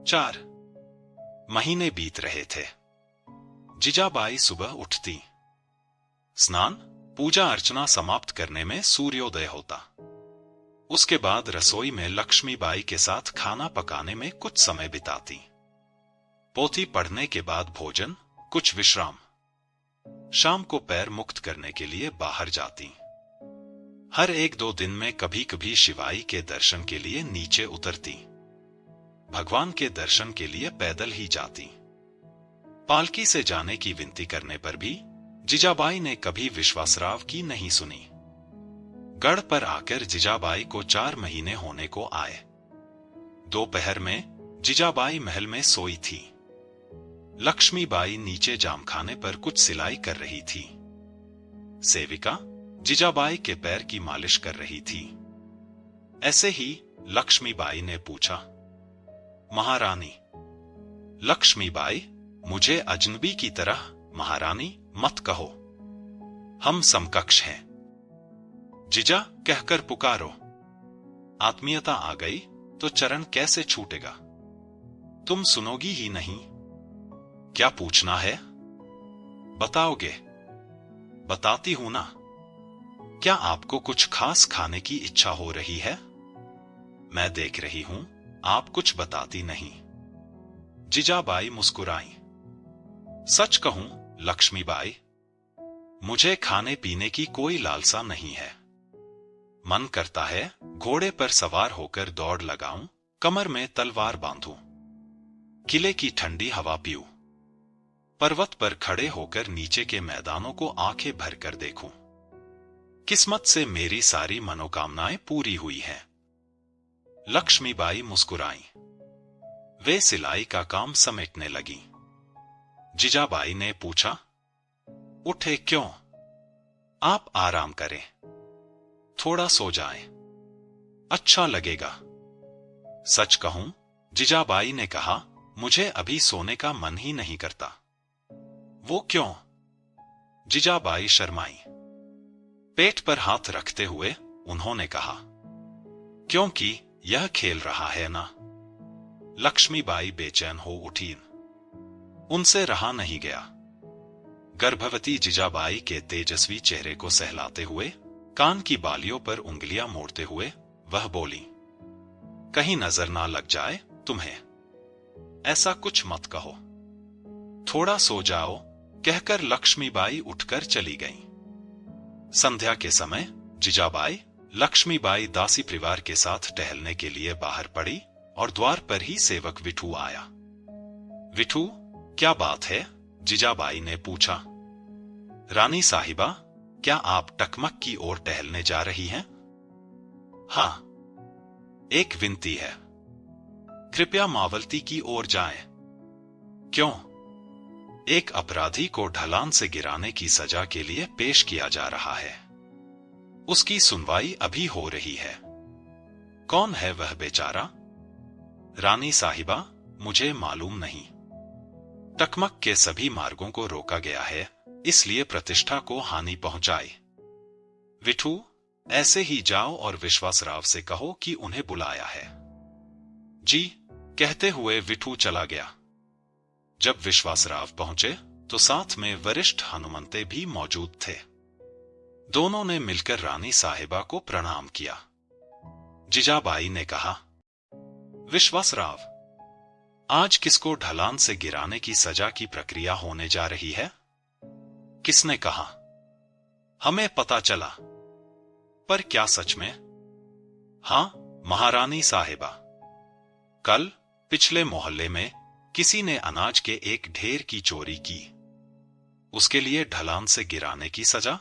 4 महीने बीत रहे थे। जीजाबाई सुबह उठती, स्नान पूजा अर्चना समाप्त करने में सूर्योदय होता। उसके बाद रसोई में लक्ष्मीबाई के साथ खाना पकाने में कुछ समय बिताती। पोथी पढ़ने के बाद भोजन, कुछ विश्राम। शाम को पैर मुक्त करने के लिए बाहर जाती। हर 1-2 दिन में कभी कभी शिवाई के दर्शन के लिए नीचे उतरती। भगवान के दर्शन के लिए पैदल ही जाती। पालकी से जाने की विनती करने पर भी जीजाबाई ने कभी विश्वासराव की नहीं सुनी। गढ़ पर आकर जीजाबाई को 4 महीने होने को आए। दोपहर में जीजाबाई महल में सोई थी। लक्ष्मीबाई नीचे जामखाने पर कुछ सिलाई कर रही थी। सेविका जीजाबाई के पैर की मालिश कर रही थी। ऐसे ही लक्ष्मीबाई ने पूछा, महारानी। लक्ष्मीबाई, मुझे अजनबी की तरह महारानी मत कहो, हम समकक्ष हैं। जीजा कहकर पुकारो। आत्मीयता आ गई तो चरण कैसे छूटेगा। तुम सुनोगी ही नहीं। क्या पूछना है? बताओगे? बताती हूं ना। क्या आपको कुछ खास खाने की इच्छा हो रही है? मैं देख रही हूं आप कुछ बताती नहीं। जीजाबाई मुस्कुराई। सच कहूं लक्ष्मीबाई, मुझे खाने पीने की कोई लालसा नहीं है। मन करता है घोड़े पर सवार होकर दौड़ लगाऊं, कमर में तलवार बांधूं, किले की ठंडी हवा पीऊं, पर्वत पर खड़े होकर नीचे के मैदानों को आंखें भरकर देखूं। किस्मत से मेरी सारी मनोकामनाएं पूरी हुई हैं। लक्ष्मीबाई मुस्कुराई। वे सिलाई का काम समेटने लगी। जीजाबाई ने पूछा, उठे क्यों? आप आराम करें, थोड़ा सो जाएं, अच्छा लगेगा। सच कहूं, जीजाबाई ने कहा, मुझे अभी सोने का मन ही नहीं करता। वो क्यों? जीजाबाई शर्माई। पेट पर हाथ रखते हुए उन्होंने कहा, क्योंकि यह खेल रहा है ना। लक्ष्मीबाई बेचैन हो उठी। उनसे रहा नहीं गया। गर्भवती जीजाबाई के तेजस्वी चेहरे को सहलाते हुए, कान की बालियों पर उंगलियां मोड़ते हुए वह बोली, कहीं नजर ना लग जाए तुम्हें। ऐसा कुछ मत कहो, थोड़ा सो जाओ, कहकर लक्ष्मीबाई उठकर चली गईं। संध्या के समय जीजाबाई लक्ष्मीबाई दासी परिवार के साथ टहलने के लिए बाहर पड़ी और द्वार पर ही सेवक विठू आया। विठू, क्या बात है? जीजाबाई ने पूछा। रानी साहिबा, क्या आप टकमक की ओर टहलने जा रही हैं? हां, एक विनती है, कृपया मावलती की ओर जाएं। क्यों? एक अपराधी को ढलान से गिराने की सजा के लिए पेश किया जा रहा है। उसकी सुनवाई अभी हो रही है। कौन है वह बेचारा? रानी साहिबा, मुझे मालूम नहीं। टकमक के सभी मार्गों को रोका गया है, इसलिए प्रतिष्ठा को हानि पहुंचाई। विठू, ऐसे ही जाओ और विश्वासराव से कहो कि उन्हें बुलाया है। जी, कहते हुए विठू चला गया। जब विश्वासराव पहुंचे तो साथ में वरिष्ठ हनुमंते भी मौजूद थे। दोनों ने मिलकर रानी साहिबा को प्रणाम किया। जीजाबाई ने कहा, विश्वासराव, आज किसको ढलान से गिराने की सजा की प्रक्रिया होने जा रही है? किसने कहा? हमें पता चला। पर क्या सच में? हां, महारानी साहिबा। कल पिछले मोहल्ले में किसी ने अनाज के एक ढेर की चोरी की। उसके लिए ढलान से गिराने की सजा